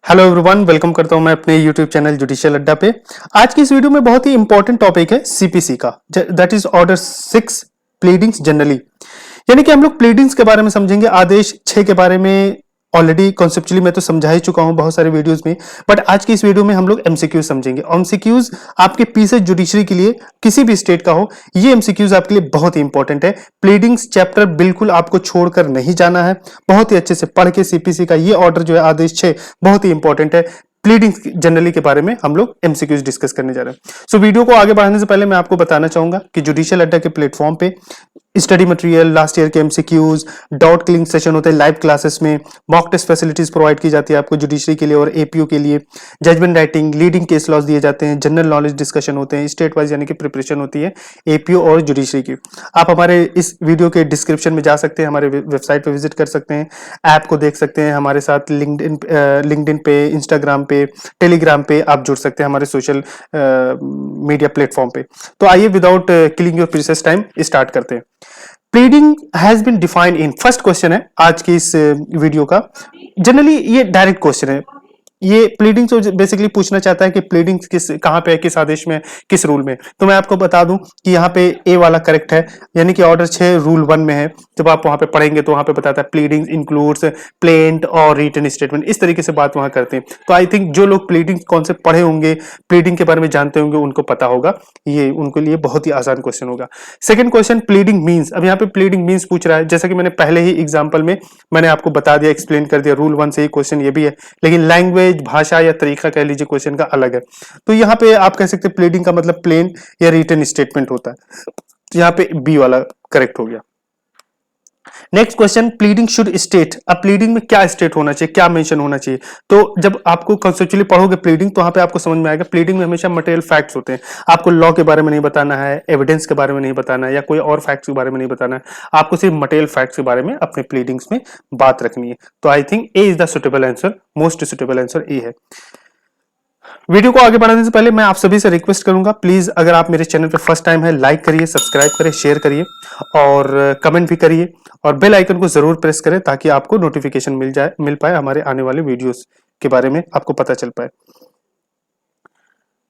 Hello everyone, welcome करता हूं मैं अपने यूट्यूब चैनल जुडिशियल अड्डा पे। आज की इस वीडियो में बहुत ही इंपॉर्टेंट टॉपिक है सीपीसी का, that is order 6 pleadings generally. यानी कि हम लोग प्लीडिंग्स के बारे में समझेंगे। आदेश 6 के बारे में ऑलरेडी कॉन्सेप्चुअली मैं तो समझा ही चुका हूं बहुत सारे वीडियोस में, बट आज की इस वीडियो में हम लोग एमसीक्यूज समझेंगे। एमसीक्यूज आपके पीछे जुडिशरी के लिए किसी भी स्टेट का हो, ये एमसीक्यूज आपके लिए बहुत ही इंपॉर्टेंट है। प्लीडिंग्स चैप्टर बिल्कुल आपको छोड़कर नहीं जाना है, बहुत ही अच्छे से पढ़ के सीपीसी का ये ऑर्डर जो है आदेश 6 बहुत ही इंपॉर्टेंट है। प्लीडिंग जनरली के बारे में हम लोग एमसीक्यूज डिस्कस करने जा रहे हैं। सो वीडियो को आगे बढ़ाने से पहले मैं आपको बताना चाहूंगा कि जुडिशियल अड्डा के प्लेटफॉर्म पे स्टडी मटेरियल, लास्ट ईयर के एमसीक्यूज, डाउट क्लियरिंग सेशन होते हैं लाइव क्लासेस में, मॉक टेस्ट फैसिलिटीज प्रोवाइड की जाती है आपको जुडिशरी के लिए और एपीयू के लिए, judgment writing, leading case laws दिए जाते हैं, जनरल नॉलेज डिस्कशन होते हैं, स्टेट वाइज यानी कि प्रिपरेशन होती है एपीयू और जुडिशरी की। आप हमारे इस वीडियो के डिस्क्रिप्शन में जा सकते हैं, हमारे वेबसाइट पे विजिट कर सकते हैं, ऐप को देख सकते हैं, हमारे साथ लिंक्डइन पे, इंस्टाग्राम पे, टेलीग्राम पे आप जुड़ सकते हैं हमारे सोशल मीडिया प्लेटफॉर्म पे। तो आइए without killing your precious time start करते हैं। Pleading has been defined in, first question है आज की इस वीडियो का। जनरली ये डायरेक्ट क्वेश्चन है। ये प्लीडिंग तो बेसिकली पूछना चाहता है कि प्लीडिंग किस कहां पे है, किस आदेश में, किस रूल में। तो मैं आपको बता दूं कि यहाँ पे ए वाला करेक्ट है, यानी कि ऑर्डर 6 रूल 1 में है। जब आप वहां पे पढ़ेंगे तो वहां पे बताता है प्लीडिंग इंक्लूड्स प्लेंट और रिटन स्टेटमेंट, इस तरीके से बात वहां करते हैं। तो आई थिंक जो लोग प्लीडिंग कॉन्सेप्ट पढ़े होंगे, प्लीडिंग के बारे में जानते होंगे, उनको पता होगा, ये उनके लिए बहुत ही आसान क्वेश्चन होगा। Second question, pleading means. अब यहाँ पे प्लीडिंग मीन्स पूछ रहा है, जैसा कि मैंने पहले ही एग्जाम्पल में मैंने आपको बता दिया, एक्सप्लेन कर दिया, रूल 1 से ही क्वेश्चन ये भी है, लेकिन लैंग्वेज, भाषा या तरीका कह लीजिए क्वेश्चन का अलग है। तो यहाँ पे आप कह सकते हैं प्लीडिंग का मतलब प्लेन या रिटन स्टेटमेंट होता है। तो यहाँ पे बी वाला करेक्ट हो गया। Next question, pleading should state. अब प्लीडिंग में क्या स्टेट होना चाहिए, क्या मेंशन होना चाहिए? तो जब आपको कॉन्सेप्चुअली पढ़ोगे प्लीडिंग तो वहां पे आपको समझ में आएगा प्लीडिंग में हमेशा मटेरियल फैक्ट्स होते हैं। आपको लॉ के बारे में नहीं बताना है, एविडेंस के बारे में नहीं बताना है, या कोई और फैक्ट्स के बारे में नहीं बताना है। आपको सिर्फ मटेरियल फैक्ट्स के बारे में अपने प्लीडिंग्स में बात रखनी है। तो I think A is the suitable answer, most suitable answer A है। वीडियो को आगे बढ़ाने से पहले मैं आप सभी से रिक्वेस्ट करूंगा, प्लीज अगर आप मेरे चैनल पे फर्स्ट टाइम है, लाइक करिए, सब्सक्राइब करिए, शेयर करिए और कमेंट भी करिए और बेल आइकन को जरूर प्रेस करें ताकि आपको नोटिफिकेशन मिल पाए हमारे आने वाले वीडियोस के बारे में आपको पता चल पाए।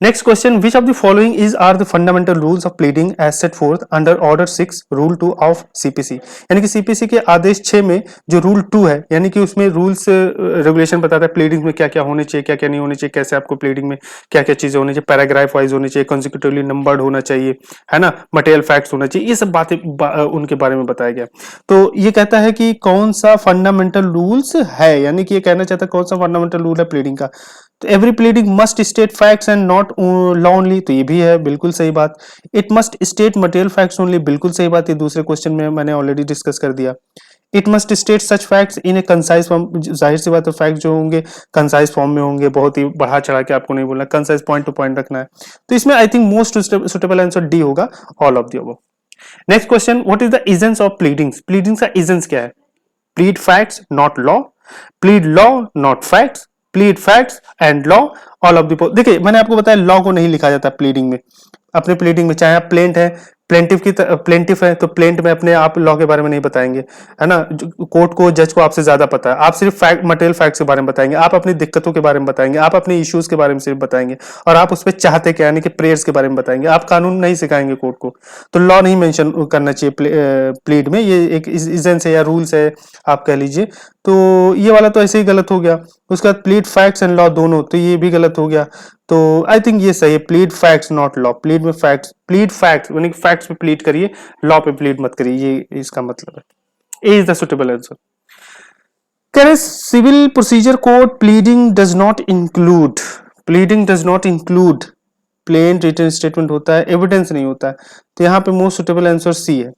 Next question, which of the following is are the fundamental rules of pleading as set forth under order 6 rule 2 of CPC। यानी कि CPC के आदेश 6 में जो रूल 2 है, यानी कि उसमें रूल्स रेगुलेशन बताता है प्लीडिंग में क्या क्या होने चाहिए, क्या क्या नहीं होने चाहिए, कैसे आपको प्लीडिंग में क्या क्या चीजें होनी चाहिए, पैराग्राफ वाइज होनी चाहिए, कॉन्सिक्यूटिवली नंबर्ड होना चाहिए, है ना, मटेरियल फैक्ट्स होना चाहिए, ये सब बातें उनके बारे में बताया गया। तो ये कहता है कि कौन सा फंडामेंटल रूल्स है, यानी कि ये कहना चाहता है कौन सा फंडामेंटल रूल है प्लीडिंग का। तो every pleading must state facts and not law only, तो ये भी है, बिल्कुल सही बात। It must state material facts only, बिल्कुल सही बात, ये दूसरे क्वेश्चन में मैंने ऑलरेडी डिस्कस कर दिया। It must state such facts in A concise form, जाहिर सी बात है फैक्ट जो होंगे कंसाइज फॉर्म में होंगे, बहुत ही बढ़ा चढ़ा के आपको नहीं बोलना, कंसाइज पॉइंट टू पॉइंट रखना है। तो इसमें I think most suitable answer D होगा, all of the above. Next question, what is the essence of pleadings. Pleadings का एजेंस क्या है? Plead facts not law, plead law not facts, plead facts and law, all of the. देखिए मैंने आपको बताया law को नहीं लिखा जाता प्लीडिंग में। अपने प्लीडिंग में चाहे आप प्लेंट है, प्लेंटिफ है, तो प्लेंट में अपने आप लॉ के बारे में नहीं बताएंगे, है ना। कोर्ट को, जज को आपसे ज्यादा पता है, आप सिर्फ फैक्ट, मटेरियल फैक्ट्स के बारे में बताएंगे, आप अपनी दिक्कतों के बारे में बताएंगे, आप अपने इश्यूज के बारे में सिर्फ बताएंगे, और आप उस पर चाहते क्या, यानी कि प्रेयर्स के बारे में बताएंगे। आप कानून नहीं सिखाएंगे कोर्ट को, तो लॉ नहीं मेंशन करना चाहिए प्लीड में, ये एक इजेंस है या रूल्स है आप कह लीजिए। तो ये वाला तो ऐसे ही गलत हो गया। उसका प्लीड फैक्ट्स एंड लॉ दोनों, तो ये भी गलत हो गया। तो आई थिंक ये सही है, plead facts not law. Plead में फैक्ट्स, प्लीड फैक्ट्स यानी फैक्ट्स पे प्लीड करिए, लॉ पे प्लीड मत करिए, ये इसका मतलब है। A is the suitable answer. कह रहे civil procedure code pleading does not include, pleading does not include plain written statement होता है, एविडेंस नहीं होता है। तो यहाँ पे मोस्ट सुटेबल आंसर सी है।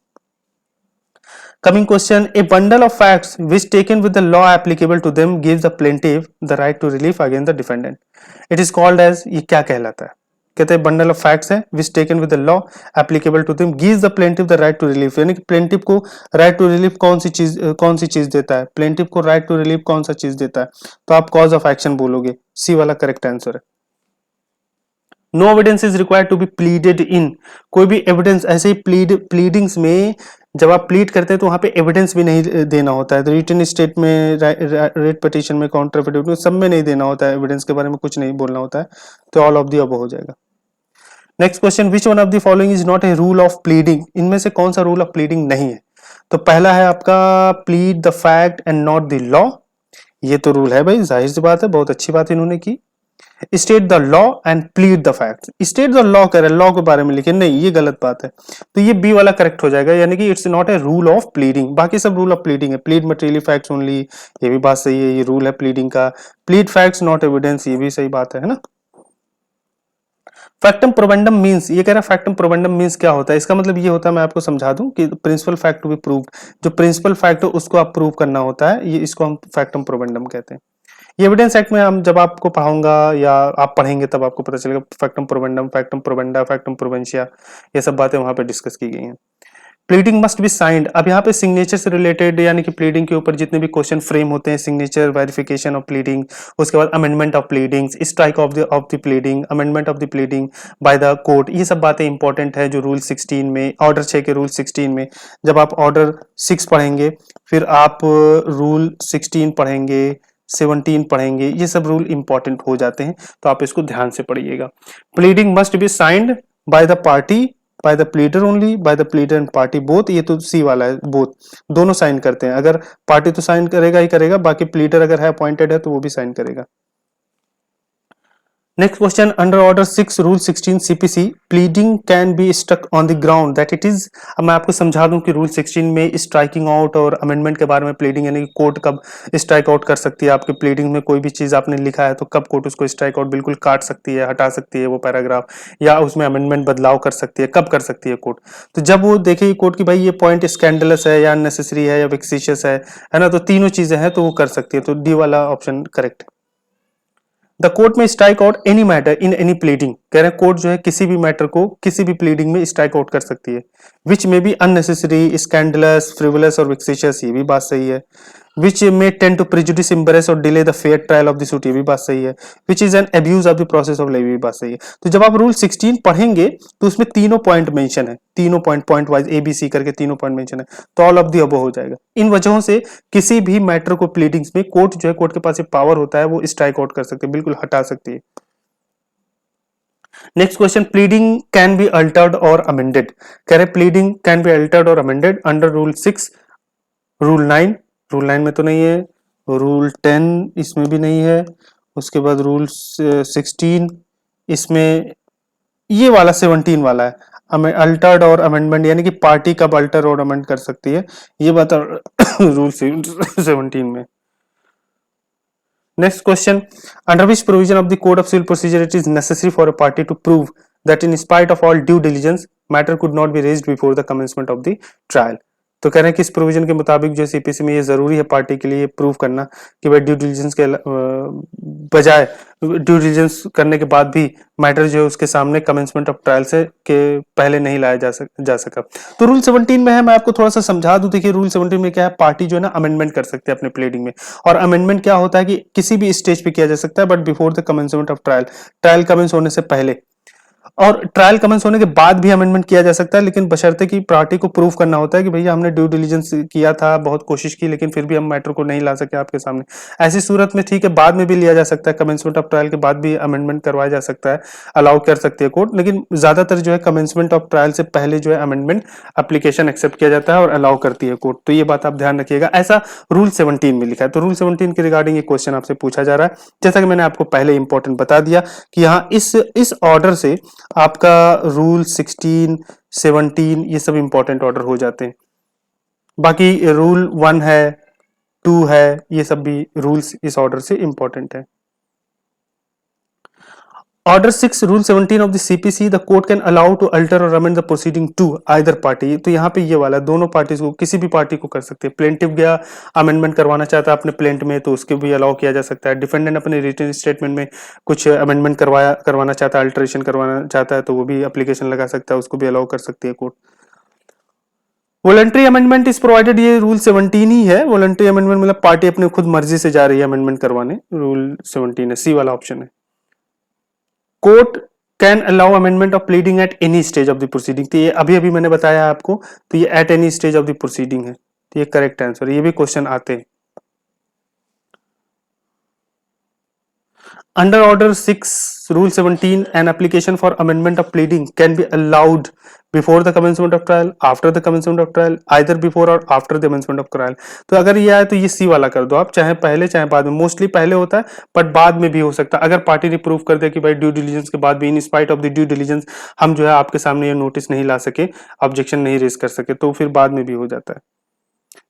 Coming question, a bundle of facts which taken with the law applicable to them gives the plaintiff the right to relief against the defendant. It is called as, ये क्या कहलाता है? कहते हैं bundle of facts है which taken with the law applicable to them gives the plaintiff the right to relief, यानी कि plaintiff को राइट टू रिलीफ कौन सी चीज देता है? प्लेंटिफ को राइट टू रिलीफ कौन सा चीज देता है? तो आप कॉज ऑफ एक्शन बोलोगे, सी वाला करेक्ट आंसर है। No evidence is required to be pleaded in, कोई भी एविडेंस ऐसे ही प्लीडिंग्स में जब आप प्लीड करते हैं तो वहां पे एविडेंस भी नहीं देना होता है, तो रिटन स्टेट में, रेट पिटीशन में, काउंटर एफिडेविट में, सब में नहीं देना होता है, एविडेंस के बारे में कुछ नहीं बोलना होता है, तो ऑल ऑफ द अबव हो जाएगा। Next question, which one of the following is not a rule of pleading, इनमें से कौन सा रूल ऑफ प्लीडिंग नहीं है? तो पहला है आपका plead the fact and not the law, ये तो रूल है भाई, जाहिर सी बात है, बहुत अच्छी बात इन्होंने की। State the law and plead the fact, state the law कह रहे हैं, लॉ के बारे में लिखे, नहीं ये गलत बात है, तो ये बी वाला करेक्ट हो जाएगा, यानी कि it's not a rule of pleading. बाकी सब रूल ऑफ प्लीडिंग है, प्लीड मटेरियली फैक्ट्स ओनली, ये भी बात सही है, ये रूल है प्लीडिंग का। प्लीड फैक्ट्स नॉट एविडेंस, ये भी सही बात है ना। फैक्टम प्रोबेंडम मींस, ये कह रहा है फैक्टम प्रोबेंडम मींस क्या होता है, इसका मतलब ये होता है, मैं आपको समझा दूं कि principal fact to be proved, जो प्रिंसिपल फैक्ट हो उसको आप प्रूव करना होता है, ये इसको हम फैक्टम प्रोबेंडम कहते हैं। ये एविडेंस एक्ट में हम जब आपको पढ़ाऊंगा या आप पढ़ेंगे तब आपको पता चलेगा, फैक्टम प्रोबेंडम, फैक्टम प्रोबेंडा, फैक्टम प्रोवेंशिया, ये सब बातें वहां पे डिस्कस की गई हैं। प्लीडिंग मस्ट बी साइंड, अब यहाँ पे सिग्नेचर से रिलेटेड, यानी कि प्लीडिंग के ऊपर जितने भी क्वेश्चन फ्रेम होते हैं, सिग्नेचर, वेरिफिकेशन ऑफ प्लीडिंग, उसके बाद amendment of pleading, strike off the pleading, amendment of the pleading by the court, ये सब बातें इंपॉर्टेंट है जो रूल 16 में, ऑर्डर 6 के रूल 16 में, जब आप ऑर्डर 6 पढ़ेंगे फिर आप रूल 16 पढ़ेंगे, 17 पढ़ेंगे, ये सब रूल इंपॉर्टेंट हो जाते हैं, तो आप इसको ध्यान से पढ़िएगा। Pleading must be signed by the party, by the pleader only, by the pleader and party both, ये तो सी वाला है, बोथ दोनों साइन करते हैं, अगर पार्टी तो साइन करेगा ही करेगा, बाकी प्लीडर अगर है अपॉइंटेड है तो वो भी साइन करेगा। Next question, under order 6 rule 16 CPC, pleading can be struck on the ground that it is, अब मैं आपको समझा दूं कि रूल 16 में स्ट्राइकिंग आउट और अमेंडमेंट के बारे में, प्लीडिंग यानी कि कोर्ट कब स्ट्राइक आउट कर सकती है, आपकी प्लीडिंग में कोई भी चीज आपने लिखा है तो कब कोर्ट उसको स्ट्राइक आउट बिल्कुल काट सकती है, हटा सकती है वो पैराग्राफ, या उसमें अमेंडमेंट बदलाव कर सकती है, कब कर सकती है कोर्ट। तो जब वो देखेगी कोर्ट की भाई ये पॉइंट स्कैंडलस है या अननेसेसरी है या विक्सिशियस है ना, तो तीनों चीजें हैं तो वो कर सकती है, तो डी वाला ऑप्शन करेक्ट है। द कोर्ट में strike out any matter in any pleading, कह रहे हैं कोर्ट जो है किसी भी मैटर को किसी भी प्लीडिंग में स्ट्राइक आउट कर सकती है, विच में बी अननेसेसरी, स्कैंडलस, फ्रिवलस और विक्सिशियस, ये भी बात सही है। विच में टेंड टू प्रिजुडिस, एम्बेरस और delay the fair trial of the suit, ये भी बात सही है। Which is an abuse of the process of law, ये भी बात सही है। तो जब आप रूल 16 पढ़ेंगे तो उसमें तीनों पॉइंट मेंशन है, तीनों point wise A B C करके तीनों पॉइंट मेंशन है, तो ऑल ऑफ द अबव हो जाएगा। इन वजहों से किसी भी मैटर को प्लीडिंग्स में कोर्ट जो है, कोर्ट के पास ये पावर होता है, वो स्ट्राइक आउट कर सकते हैं, बिल्कुल हटा सकती है। Next question, pleading can be altered और अमेंडेड, कह रहे प्लीडिंग कैन बी अल्टर्ड और amended under rule 6, rule 9, rule 9 में तो नहीं है, रूल 10 इसमें भी नहीं है, उसके बाद रूल 16 इसमें, ये वाला 17 वाला है, हमें अल्टर्ड और अमेंडमेंट, यानी कि पार्टी कब अल्टर और अमेंड कर सकती है, ये बात रूल 17 में। Next question, under which provision of the Code of Civil Procedure it is necessary for a party to prove that in spite of all due diligence matter could not be raised before the commencement of the trial। तो कह रहे हैं कि इस provision के मुताबिक जो CPC में ये जरूरी है पार्टी के लिए प्रूव करना कि भाई ड्यू डिलिजेंस के बजाय, ड्यू डिलिजेंस करने के बाद भी मैटर जो है उसके सामने कमेंसमेंट ऑफ ट्रायल से के पहले नहीं लाया जा सका। तो रूल 17 में है, मैं आपको थोड़ा सा समझा दूं, देखिए रूल 17 में क्या है, पार्टी जो है ना अमेंडमेंट कर सकते हैं अपने प्लीडिंग में, और अमेंडमेंट क्या होता है कि किसी भी स्टेज पे किया जा सकता है, but before the commencement of trial, trial commence होने से पहले, और ट्रायल कमेंस होने के बाद भी अमेंडमेंट किया जा सकता है, लेकिन बशर्ते कि पार्टी को प्रूव करना होता है कि भैया हमने ड्यू डिलिजेंस किया था, बहुत कोशिश की, लेकिन फिर भी हम मैटर को नहीं ला सके आपके सामने। ऐसी सूरत में ठीक है, बाद में भी लिया जा सकता है, कमेंसमेंट ऑफ ट्रायल के बाद भी अमेंडमेंट करवाया जा सकता है, अलाउ कर सकती है कोर्ट, लेकिन ज्यादातर जो है कमेंसमेंट ऑफ ट्रायल से पहले जो है अमेंडमेंट एप्लीकेशन एक्सेप्ट किया जाता है और अलाउ करती है कोर्ट। तो ये बात आप ध्यान रखिएगा, ऐसा रूल 17 में लिखा है। तो रूल 17 के रिगार्डिंग ये क्वेश्चन आपसे पूछा जा रहा है, जैसा कि मैंने आपको पहले इंपॉर्टेंट बता दिया कि यहाँ इस ऑर्डर से आपका रूल 16, 17 ये सब इंपॉर्टेंट ऑर्डर हो जाते हैं। बाकी रूल 1 है, 2 है, ये सब भी रूल्स इस ऑर्डर से इंपॉर्टेंट है। Order 6 rule 17 of the CPC, the court can allow to alter or amend the proceeding to either party, तो यहाँ पे ये वाला दोनों पार्टीज को, किसी भी पार्टी को कर सकते हैं। प्लेंटिव गया अमेंडमेंट करवाना चाहता है अपने प्लेंट में तो उसके भी अलाउ किया जा सकता है। डिफेंडेंट अपने रिटन स्टेटमेंट में कुछ अमेंडमेंट करवाना चाहता है, अल्टरेशन करवाना चाहता है, तो वो भी एप्लीकेशन लगा सकता है, उसको भी अलाउ कर सकती है court. Voluntary amendment is provided, ये रूल 17 ही है। वॉलंटरी अमेंडमेंट मतलब पार्टी अपने खुद मर्जी से जा रही है अमेंडमेंट करवाने, रूल 17 है, सी वाला ऑप्शन है। Court can allow amendment of pleading at any stage of the proceeding. तो ये अभी अभी मैंने बताया आपको, तो ये at any stage of the proceeding है, तो ये करेक्ट आंसर। ये भी क्वेश्चन आते हैं। Under Order 6, Rule 17, an application for amendment of pleading can be allowed before the commencement of trial, after the commencement of trial, either before or after the commencement of trial। तो अगर ये आए तो ये सी वाला कर दो आप, चाहे पहले चाहे बाद में। मोस्टली पहले होता है, बट बाद में भी हो सकता है। अगर पार्टी ने प्रूव कर दिया कि भाई ड्यू डिलीजेंस के बाद भी, in spite of the due diligence, हम जो है आपके सामने ये नोटिस नहीं ला सके, ऑब्जेक्शन नहीं रेज कर सके, तो फिर बाद में भी हो जाता है।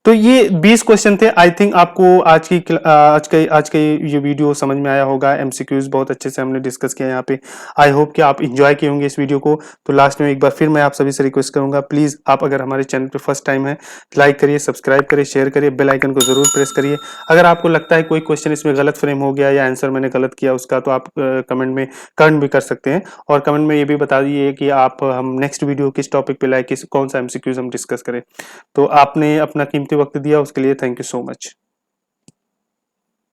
तो ये 20 क्वेश्चन थे। आई थिंक आपको आज के ये वीडियो समझ में आया होगा। एमसीक्यूज बहुत अच्छे से हमने डिस्कस किया यहाँ पे। आई होप कि आप इंजॉय किए होंगे इस वीडियो को। तो लास्ट में एक बार फिर मैं आप सभी से रिक्वेस्ट करूंगा, प्लीज आप अगर हमारे चैनल पे फर्स्ट टाइम है, लाइक करिए, सब्सक्राइब करिए, शेयर करिए, बेल आइकन को जरूर प्रेस करिए। अगर आपको लगता है कोई क्वेश्चन इसमें गलत फ्रेम हो गया या आंसर मैंने गलत किया उसका, तो आप कमेंट में कमेंट भी कर सकते हैं। और कमेंट में ये भी बता दीजिए कि आप हम नेक्स्ट वीडियो किस टॉपिक पे लाए, किस कौन सा एमसीक्यूज हम डिस्कस करें। तो आपने अपना कीमती वक्त दिया, उसके लिए थैंक यू सो मच।